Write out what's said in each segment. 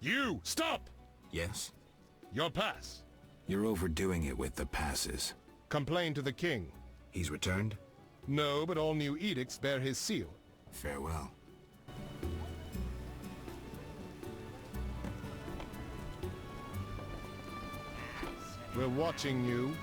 You! Stop! Yes? Your pass. You're overdoing it with the passes. Complain to the king. He's returned? No, but all new edicts bear his seal. Farewell. We're watching you.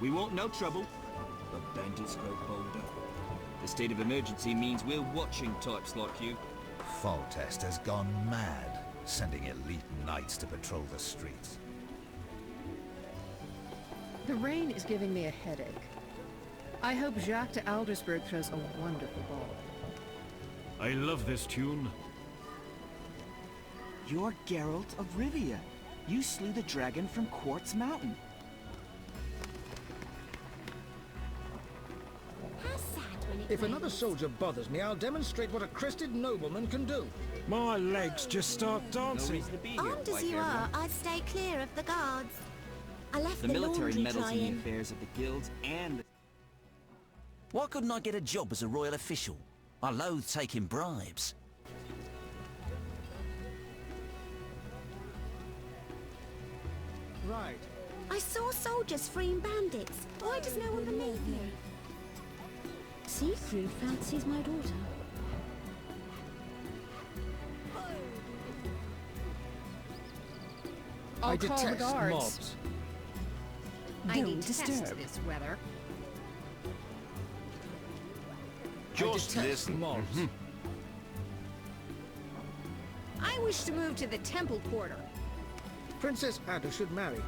We want no trouble, but bandits grow bolder. The state of emergency means we're watching types like you. Foltest has gone mad, sending elite knights to patrol the streets. The rain is giving me a headache. I hope Jacques de Aldersburg throws a wonderful ball. I love this tune. You're Geralt of Rivia. You slew the dragon from Quartz Mountain. If another soldier bothers me, I'll demonstrate what a crested nobleman can do. My legs just start dancing. Armed as you are, I'd stay clear of the guards. I left The the military laundry meddles in the drying. affairs of the guilds and the... Why couldn't I get a job as a royal official? I loathe taking bribes. Right. I saw soldiers freeing bandits. Why does no one believe me? Siegfried fancies my daughter. I'll I call the detest guards. mobs. I Don't detest disturb. this weather. Just I detest listen. mobs. I wish to move to the Temple Quarter. Princess Ada should marry,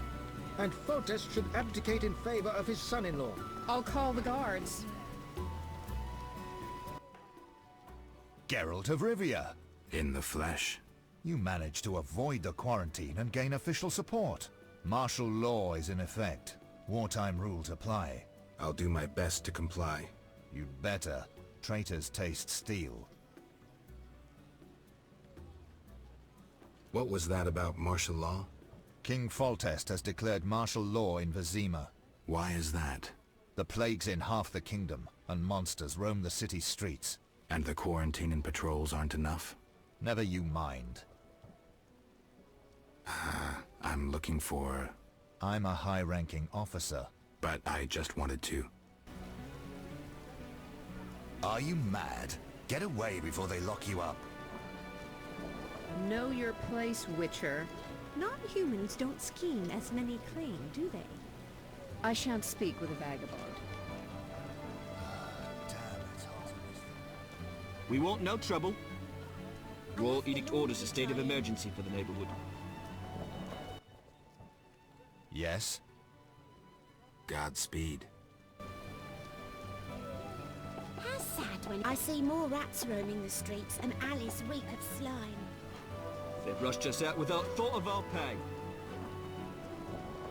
and Foltest should abdicate in favor of his son-in-law. I'll call the guards. Geralt of Rivia. In the flesh. You managed to avoid the quarantine and gain official support. Martial law is in effect. Wartime rules apply. I'll do my best to comply. You'd better. Traitors taste steel. What was that about martial law? King Foltest has declared martial law in Vizima. Why is that? The plague's in half the kingdom, and monsters roam the city's streets. And the quarantine and patrols aren't enough? Never you mind. I'm looking for... I'm a high-ranking officer. But I just wanted to. Are you mad? Get away before they lock you up. Know your place, Witcher. Non-humans don't scheme as many claim, do they? I shan't speak with a vagabond. We want no trouble. Royal Edict orders a state of emergency for the neighborhood. Yes? Godspeed. How sad when I see more rats roaming the streets and alleys reek of slime. They've rushed us out without thought of our pay.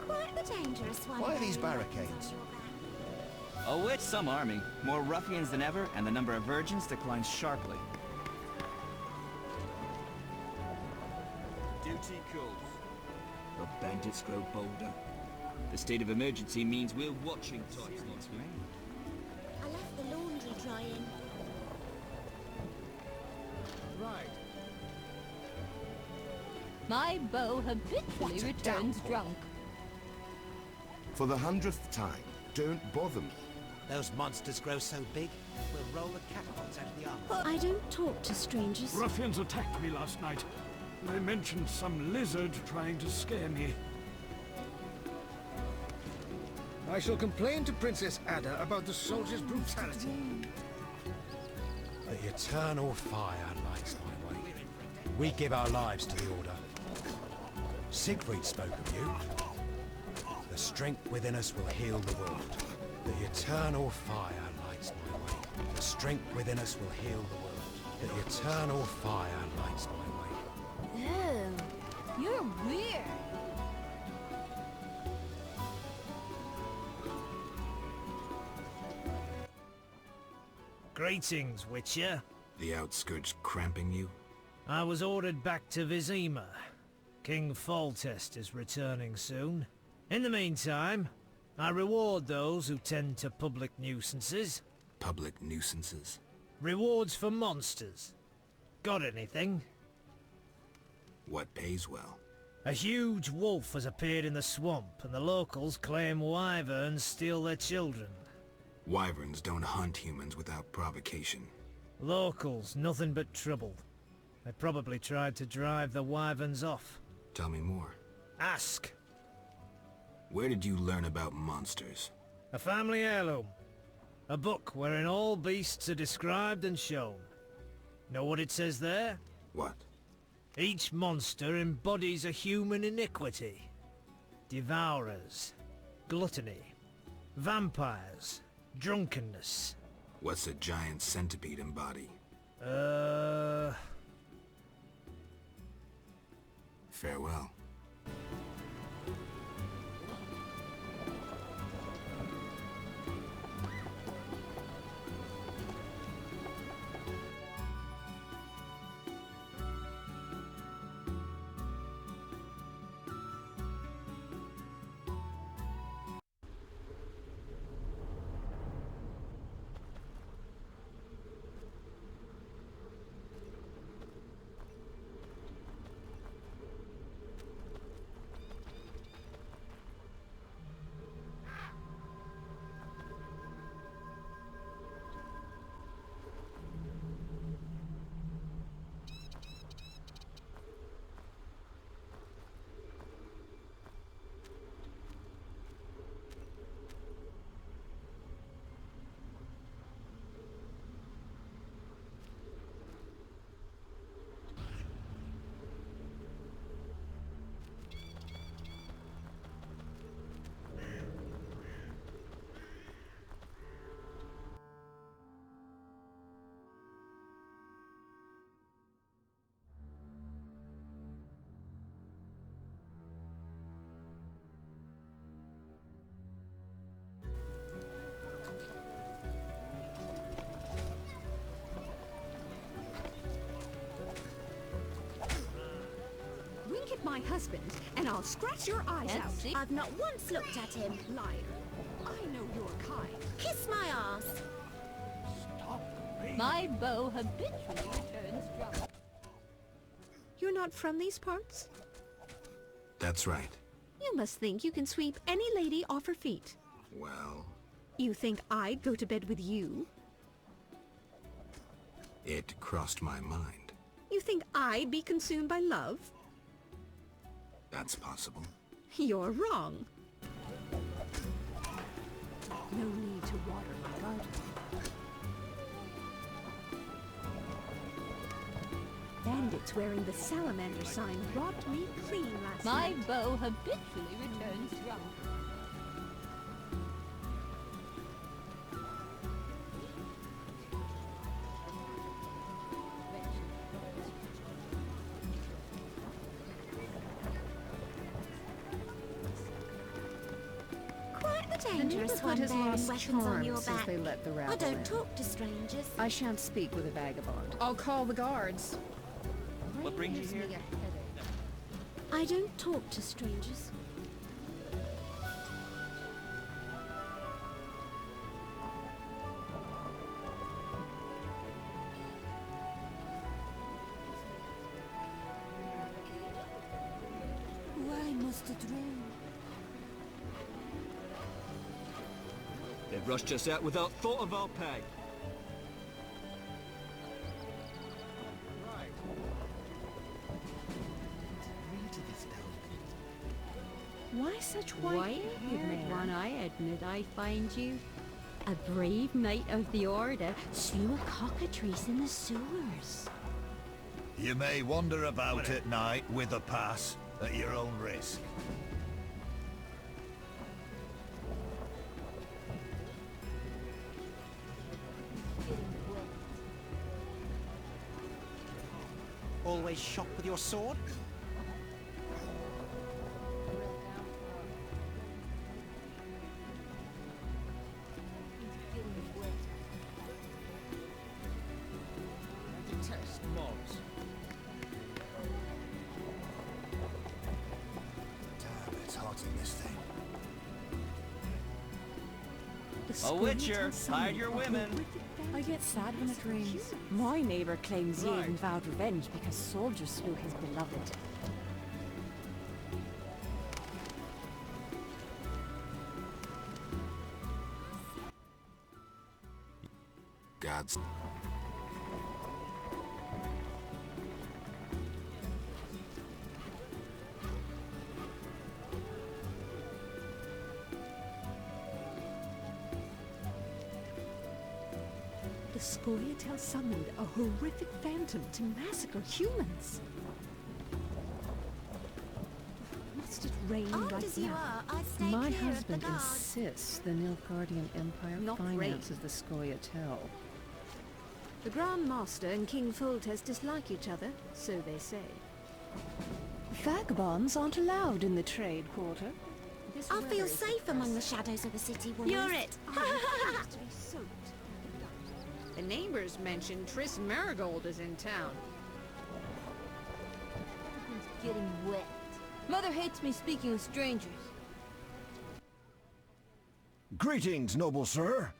Quite the dangerous one. Why are these though. barricades? Oh, it's some army. More ruffians than ever, and the number of virgins declines sharply. Duty calls. The bandits grow bolder. The state of emergency means we're watching types like you. I left the laundry drying. Right. My beau habitually returns drunk. For the 100th time, don't bother me. Those monsters grow so big, we'll roll the catapults out of the armor. I don't talk to strangers. Ruffians attacked me last night. They mentioned some lizard trying to scare me. I shall complain to Princess Ada about the soldiers' brutality. The eternal fire lights my way. We give our lives to the Order. Siegfried spoke of you. The strength within us will heal the world. The eternal fire lights my way. The strength within us will heal the world. The eternal fire lights my way. Ew, you're weird. Greetings, Witcher. The outskirts cramping you? I was ordered back to Vizima. King Foltest is returning soon. In the meantime, I reward those who tend to public nuisances. Public nuisances? Rewards for monsters. Got anything? What pays well? A huge wolf has appeared in the swamp, and the locals claim wyverns steal their children. Wyverns don't hunt humans without provocation. Locals, nothing but trouble. They probably tried to drive the wyverns off. Tell me more. Ask. Where did you learn about monsters? A family heirloom. A book wherein all beasts are described and shown. Know what it says there? What? Each monster embodies a human iniquity. Devourers, gluttony, vampires, drunkenness. What's a giant centipede embody? Farewell. Wink at my husband, and I'll scratch your eyes out. I've not once looked at him. Liar. I know your kind. Kiss my ass. My bow habitually returns drum. You're not from these parts? That's right. You must think you can sweep any lady off her feet. Well, You think I'd go to bed with you? it crossed my mind. You think I'd be consumed by love? That's possible. You're wrong. No need to water my garden. Bandits wearing the salamander sign robbed me clean last night. My bow habitually returns drunk. Quite the The dangerous neighborhood one has bearing lost weapons on your charm since back. they let the rabble I don't in. talk to strangers. I shan't speak with a vagabond. I'll call the guards. What brings you here? I don't talk to strangers. Why must it rain? They've rushed us out without thought of our pay. Why such white-haired one? I admit I find you a brave knight of the order. Slew a cockatrice in the sewers. You may wander about at night with a pass at your own risk. always shop with your sword? I detest mobs. Damn, it's hot in this thing. A witcher, hide your women. I get sad when it rains. My neighbor claims he even vowed revenge because soldiers slew his beloved. Gods. The Scoia'tael summoned a horrific phantom to massacre humans. Must it rain Old right as you now? are, I'd stay My clear husband of the guards. insists the Nilfgaardian Empire Not finances the Scoia'tael. The Grand Master and King Foltest dislike each other, so they say. Vagabonds aren't allowed in the trade quarter. I feel safe among the shadows of the city walls. You're it. The neighbors mentioned Triss Marigold is in town. Everything's getting wet. Mother hates me speaking with strangers. Greetings, noble sir.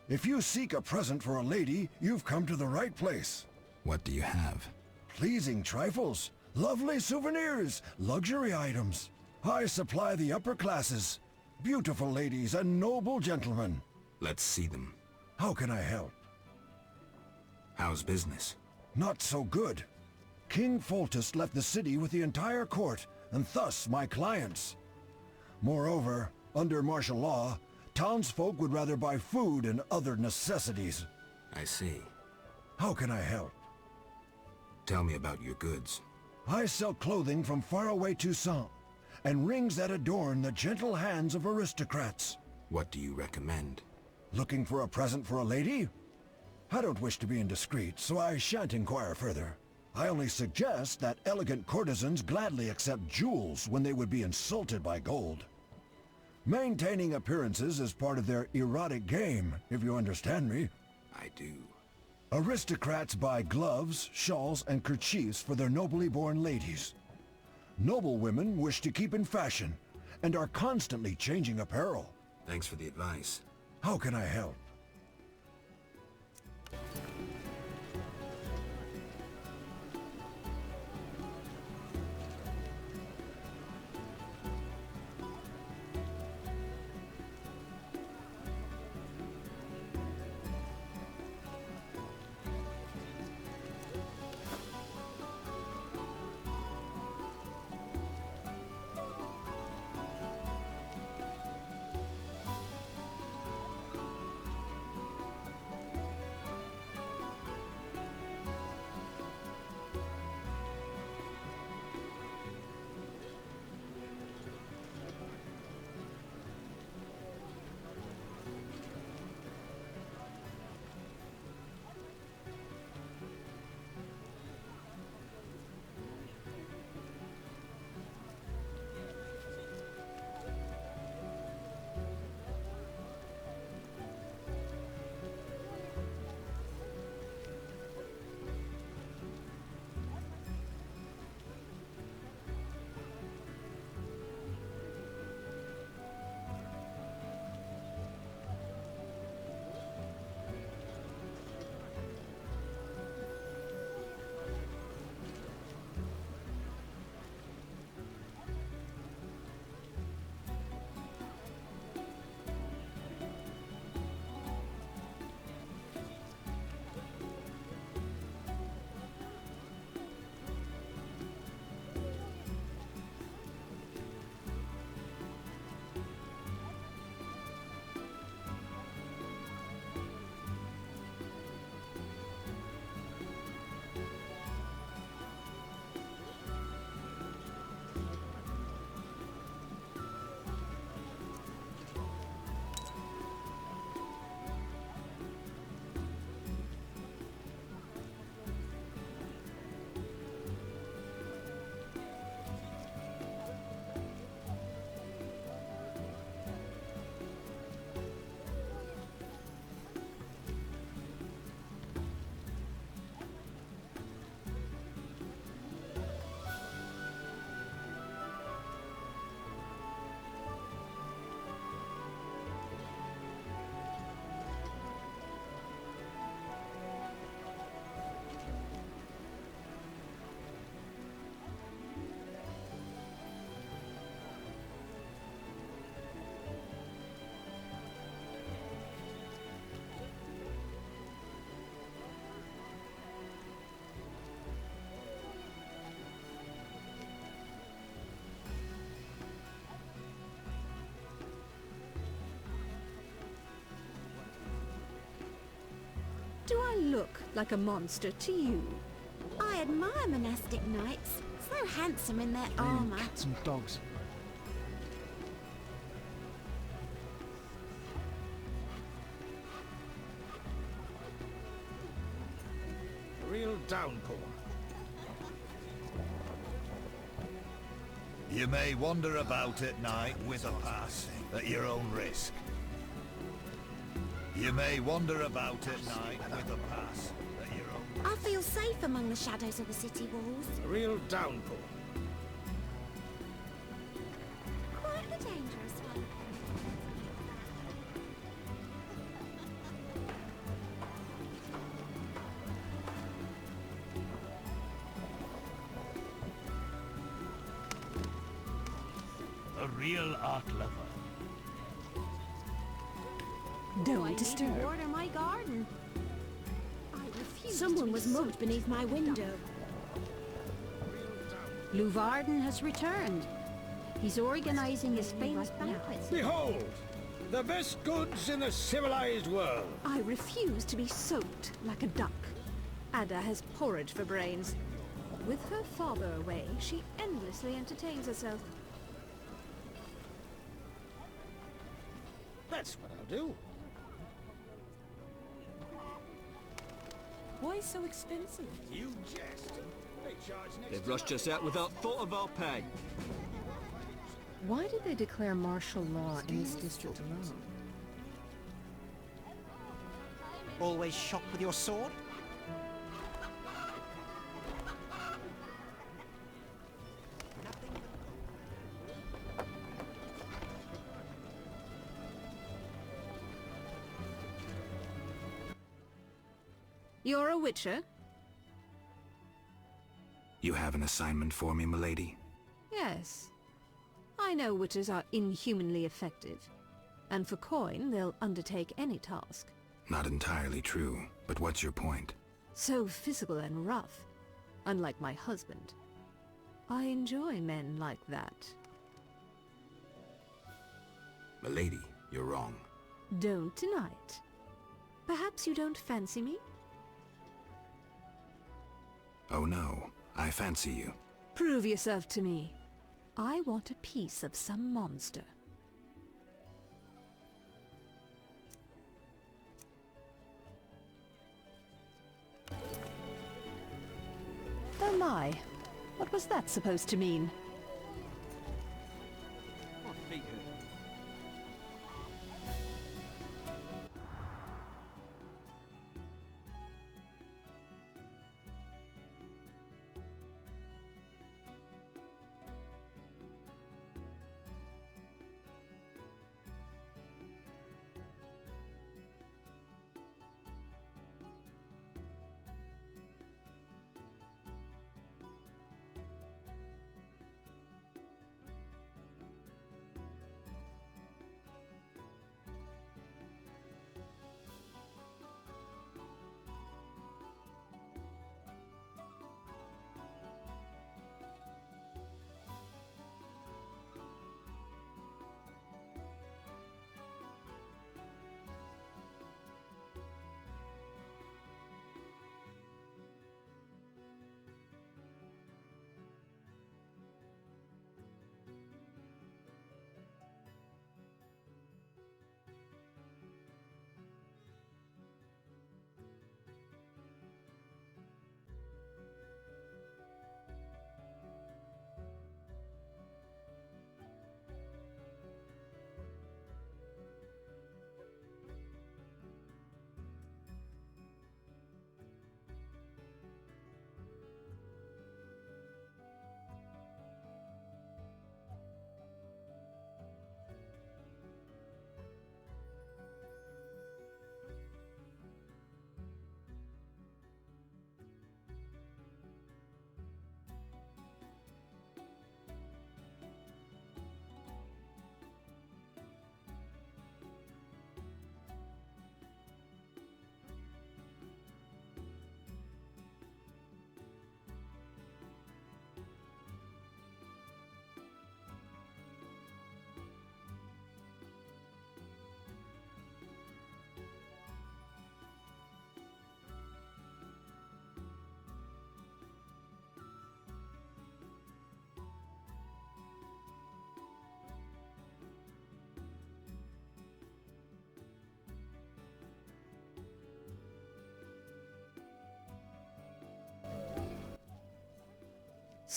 If you seek a present for a lady, you've come to the right place. What do you have? Pleasing trifles, lovely souvenirs, luxury items. I supply the upper classes. Beautiful ladies and noble gentlemen. Let's see them. How can I help? How's business? Not so good. King Foltest left the city with the entire court, and thus my clients. Moreover, under martial law, townsfolk would rather buy food and other necessities. I see. How can I help? Tell me about your goods. I sell clothing from faraway Toussaint, and rings that adorn the gentle hands of aristocrats. What do you recommend? Looking for a present for a lady? I don't wish to be indiscreet, so I shan't inquire further. I only suggest that elegant courtesans gladly accept jewels when they would be insulted by gold. Maintaining appearances is part of their erotic game, if you understand me. I do. Aristocrats buy gloves, shawls, and kerchiefs for their nobly born ladies. Noble women wish to keep in fashion, and are constantly changing apparel. Thanks for the advice. How can I help? look like a monster to you? I admire monastic knights. So handsome in their armor. Cats and dogs. A real downpour. You may wander about at night with a pass at your own risk. You may wander about at night with a pass at your own I feel safe among the shadows of the city walls. A real downpour. Quite a dangerous one. A real art lover. Don't disturb. Water my garden. I refuse. Someone was mugged beneath my window. Luvarden has returned. He's organizing his famous banquet. Behold! The best goods in the civilized world. I refuse to be soaked like a duck. Ada has porridge for brains. With her father away, she endlessly entertains herself. That's what I'll do. Why so expensive? You jest. They charge next They've rushed us out without thought of our pay. Why did they declare martial law in this district alone? Always shop with your sword? You're a witcher? You have an assignment for me, milady? Yes. I know witches are inhumanly effective, and for coin they'll undertake any task. Not entirely true, but what's your point? So physical and rough, unlike my husband. I enjoy men like that. Milady, you're wrong. Don't deny it. Perhaps you don't fancy me? Oh no, I fancy you. Prove yourself to me. I want a piece of some monster. Oh my, what was that supposed to mean? What feet hurt?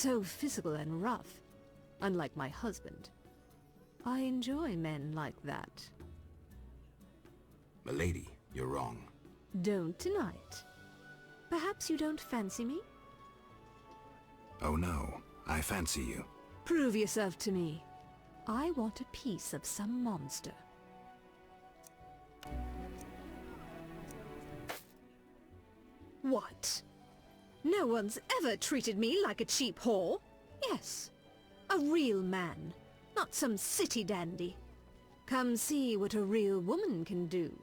so physical and rough, unlike my husband. I enjoy men like that. Milady, you're wrong. Don't tonight. Perhaps you don't fancy me? Oh no, I fancy you. Prove yourself to me. I want a piece of some monster. What? No one's ever treated me like a cheap whore. Yes, a real man, not some city dandy. Come see what a real woman can do.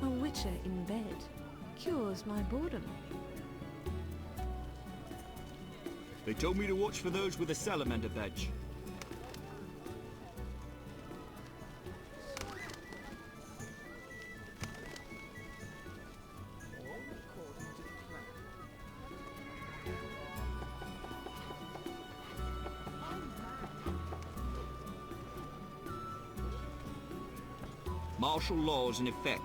A witcher in bed cures my boredom. They told me to watch for those with a salamander badge. Martial law is in effect.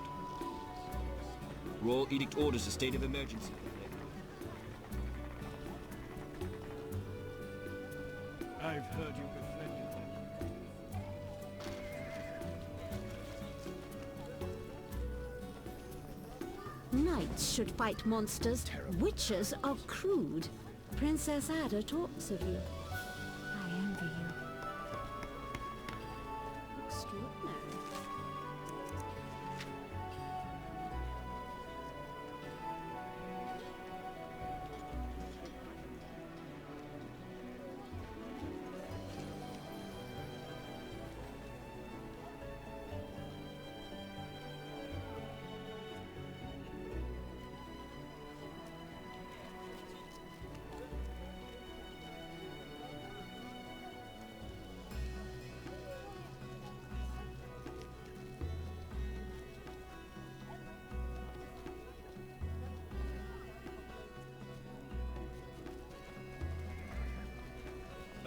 Royal Edict orders a state of emergency. I've heard you befriended them. Knights should fight monsters. Witches are crude. Princess Ada talks of you. I envy you. Extraordinary.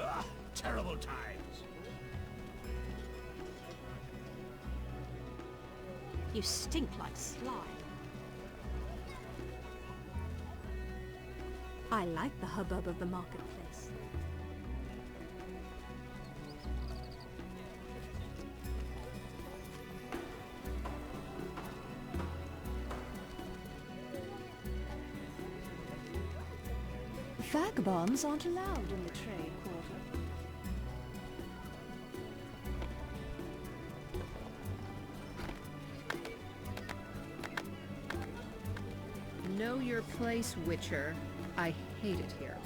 Ah, terrible times. You stink like slime. I like the hubbub of the marketplace. Vagabonds aren't allowed in the trade quarter. Know your place, Witcher. I hate it here.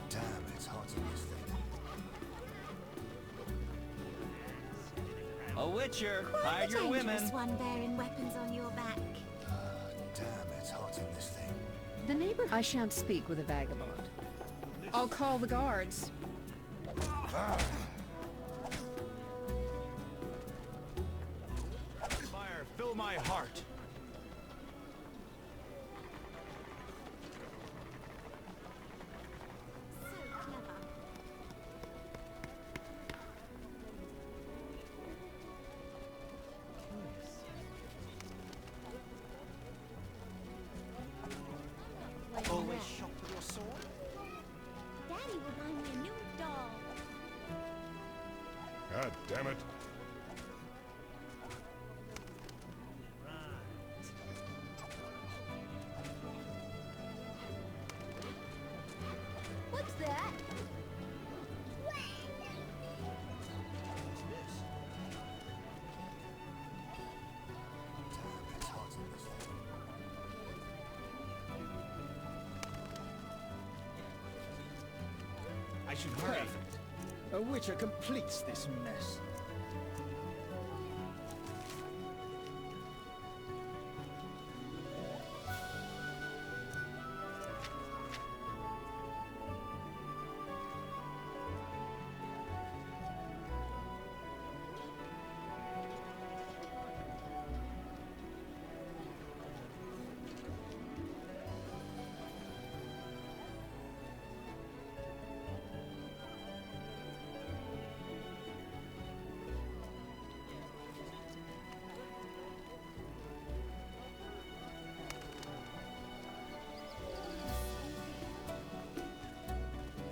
Damn, it's hot in this thing. A witcher, Quite hide a your women. dangerous one bearing weapons on your back. Damn, it's hot in this thing. The neighbor... I shan't speak with a vagabond. I'll call the guards. Fire, fill my heart. Always shop with your sword? Daddy will buy me a new doll. God damn it. What's that? should hurry. Perfect. A Witcher completes this mess.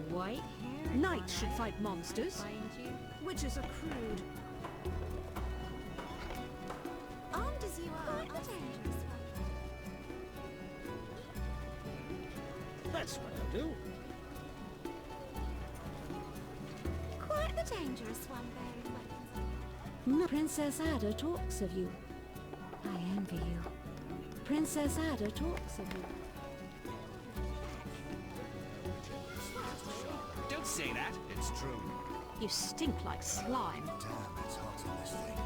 White hair. Knights should fight monsters. Witches are crude. Armed as you are, a dangerous one. That's what I'll do. Quite the dangerous one, bearing weapons. No, Princess Ada talks of you. I envy you. Princess Ada talks of you. Don't say that. It's true. You stink like slime. Damn, it's hot on this thing.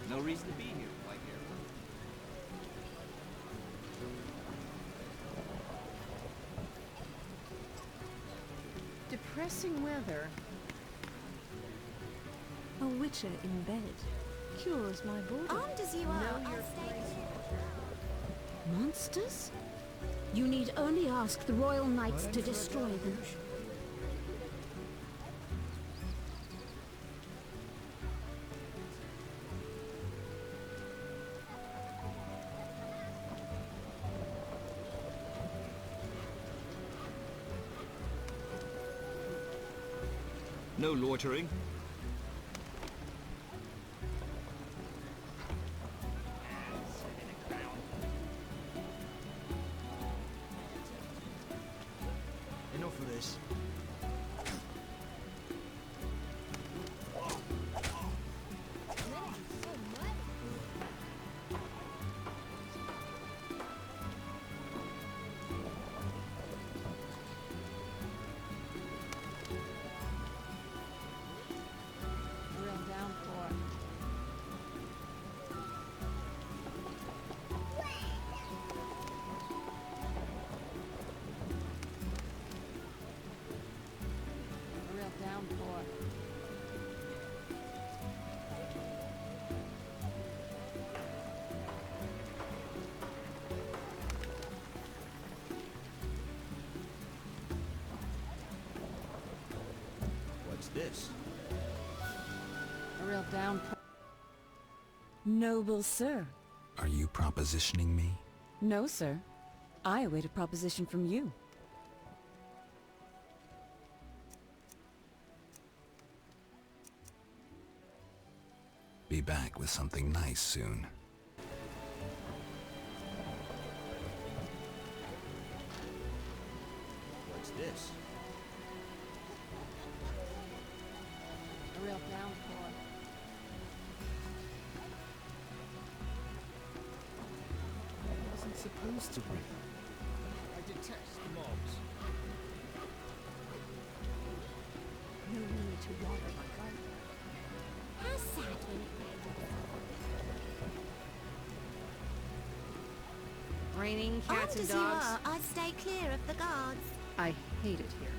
No reason to be here, White Hair. Depressing weather. A witcher in bed cures my boredom. Armed as you are, I'll stay clear. Monsters? You need only ask the Royal Knights to destroy them. No loitering. Enough of this. Real downpour. A real downpour. What's this? A real downpour. Noble sir. Are you propositioning me? No, sir. I await a proposition from you. Be back with something nice soon. What's this? A real downpour. It wasn't supposed to be. I detest mobs. No need to water my garden. How sad when it rains. Raining cats Armed and as you dogs. are, I'd stay clear of the guards. I hate it here.